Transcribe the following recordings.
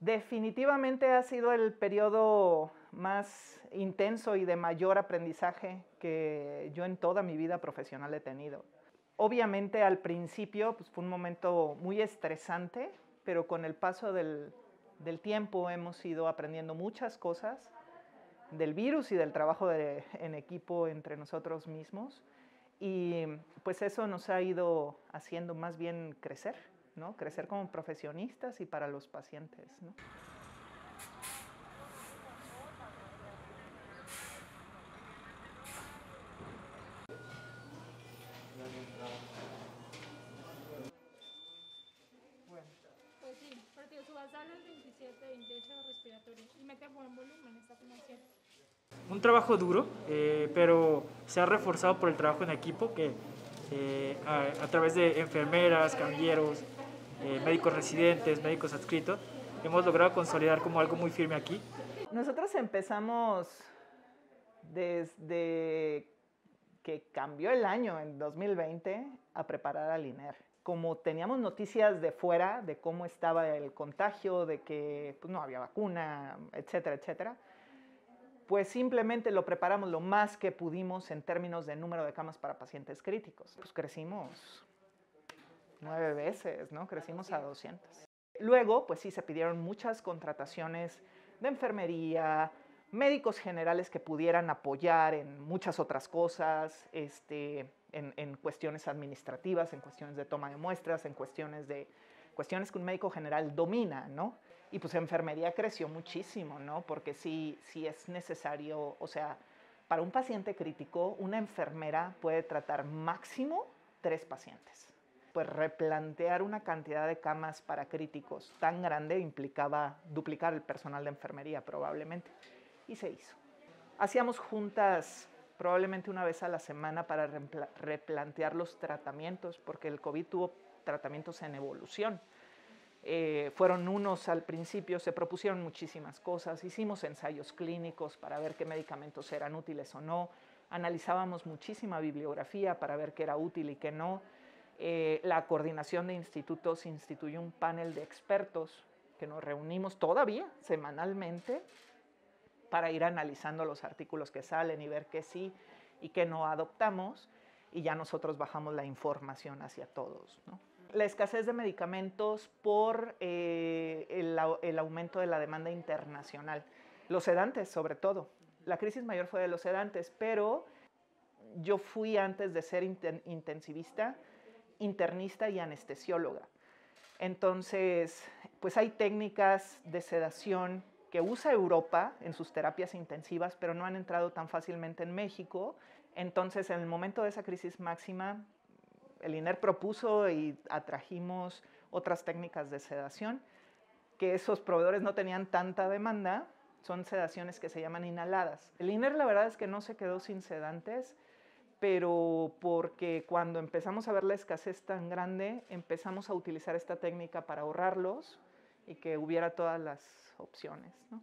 Definitivamente ha sido el periodo más intenso y de mayor aprendizaje que yo en toda mi vida profesional he tenido. Obviamente al principio pues, fue un momento muy estresante, pero con el paso del tiempo hemos ido aprendiendo muchas cosas del virus y del trabajo en equipo entre nosotros mismos. Y pues eso nos ha ido haciendo más bien crecer, ¿no? Crecer como profesionistas y para los pacientes, ¿no? Bueno. Pues sí, porque su basal es 27, 28 respiratorio y mete buen volumen esta afinación. Un trabajo duro, pero se ha reforzado por el trabajo en equipo que a través de enfermeras, camilleros, médicos residentes, médicos adscritos, hemos logrado consolidar como algo muy firme aquí. Nosotros empezamos desde que cambió el año en 2020 a preparar al INER. Como teníamos noticias de fuera de cómo estaba el contagio, de que pues, no había vacuna, etcétera, etcétera, pues simplemente lo preparamos lo más que pudimos en términos de número de camas para pacientes críticos. Pues crecimos 9 veces, ¿no? Crecimos a 200. Luego, pues sí, se pidieron muchas contrataciones de enfermería, médicos generales que pudieran apoyar en muchas otras cosas, en cuestiones administrativas, en cuestiones de toma de muestras, en cuestiones que un médico general domina, ¿no? Y pues enfermería creció muchísimo, ¿no? Porque sí es necesario, o sea, para un paciente crítico, una enfermera puede tratar máximo 3 pacientes. Pues replantear una cantidad de camas para críticos tan grande implicaba duplicar el personal de enfermería probablemente. Y se hizo. Hacíamos juntas probablemente una vez a la semana para replantear los tratamientos, porque el COVID tuvo tratamientos en evolución. Fueron unos al principio, se propusieron muchísimas cosas, hicimos ensayos clínicos para ver qué medicamentos eran útiles o no, analizábamos muchísima bibliografía para ver qué era útil y qué no. La coordinación de institutos instituyó un panel de expertos que nos reunimos todavía semanalmente para ir analizando los artículos que salen y ver qué sí y qué no adoptamos, y ya nosotros bajamos la información hacia todos, ¿no? La escasez de medicamentos por el aumento de la demanda internacional. Los sedantes, sobre todo. La crisis mayor fue de los sedantes, pero yo fui, antes de ser intensivista, internista y anestesióloga. Entonces, pues hay técnicas de sedación que usa Europa en sus terapias intensivas, pero no han entrado tan fácilmente en México. Entonces, en el momento de esa crisis máxima, el INER propuso y atrajimos otras técnicas de sedación, que esos proveedores no tenían tanta demanda. Son sedaciones que se llaman inhaladas. El INER, la verdad es que no se quedó sin sedantes, pero porque cuando empezamos a ver la escasez tan grande, empezamos a utilizar esta técnica para ahorrarlos y que hubiera todas las opciones, ¿no?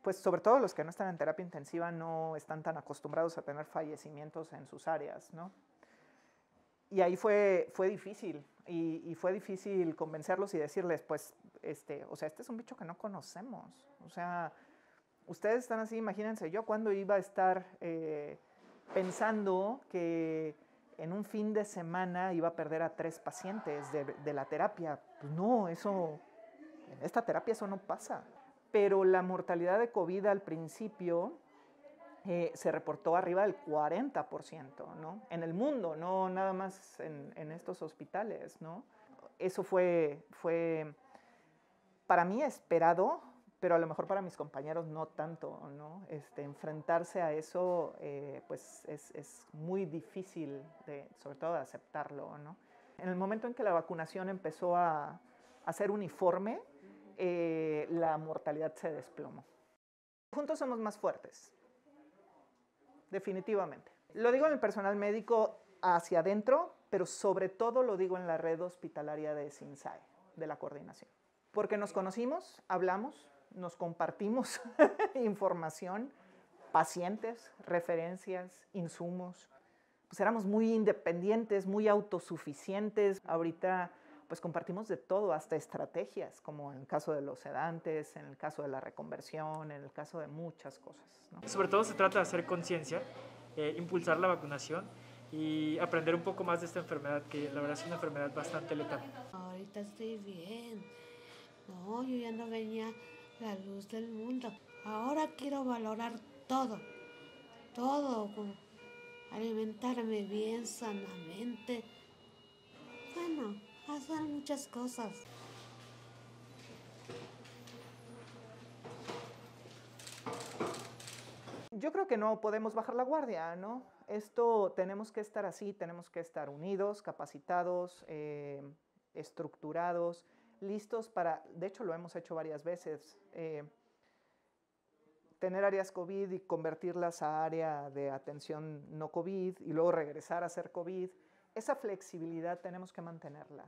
Pues sobre todo los que no están en terapia intensiva no están tan acostumbrados a tener fallecimientos en sus áreas, ¿no? Y ahí fue difícil, y fue difícil convencerlos y decirles, pues, o sea, este es un bicho que no conocemos. O sea, ustedes están así, imagínense, yo cuando iba a estar pensando que en un fin de semana iba a perder a 3 pacientes de la terapia. Pues no, en esta terapia eso no pasa. Pero la mortalidad de COVID al principio se reportó arriba del 40%, ¿no? En el mundo, no nada más en estos hospitales, ¿no? Eso fue para mí esperado, pero a lo mejor para mis compañeros no tanto, ¿no? Enfrentarse a eso pues es muy difícil, sobre todo de aceptarlo, ¿no? En el momento en que la vacunación empezó a ser uniforme, la mortalidad se desplomó. Juntos somos más fuertes, definitivamente. Lo digo en el personal médico hacia adentro, pero sobre todo lo digo en la red hospitalaria de SINSAE, de la coordinación. Porque nos conocimos, hablamos, nos compartimos información, pacientes, referencias, insumos. Pues éramos muy independientes, muy autosuficientes. Ahorita pues compartimos de todo, hasta estrategias, como en el caso de los sedantes, en el caso de la reconversión, en el caso de muchas cosas, ¿no? Sobre todo se trata de hacer conciencia, impulsar la vacunación y aprender un poco más de esta enfermedad, que la verdad es una enfermedad bastante letal. Ahorita estoy bien. No, yo ya no venía la luz del mundo. Ahora quiero valorar todo, como alimentarme bien, sanamente. Bueno, hacer muchas cosas. Yo creo que no podemos bajar la guardia, ¿no? Esto tenemos que estar así, tenemos que estar unidos, capacitados, estructurados, listos para, de hecho lo hemos hecho varias veces, tener áreas COVID y convertirlas a área de atención no COVID y luego regresar a ser COVID. Esa flexibilidad tenemos que mantenerla.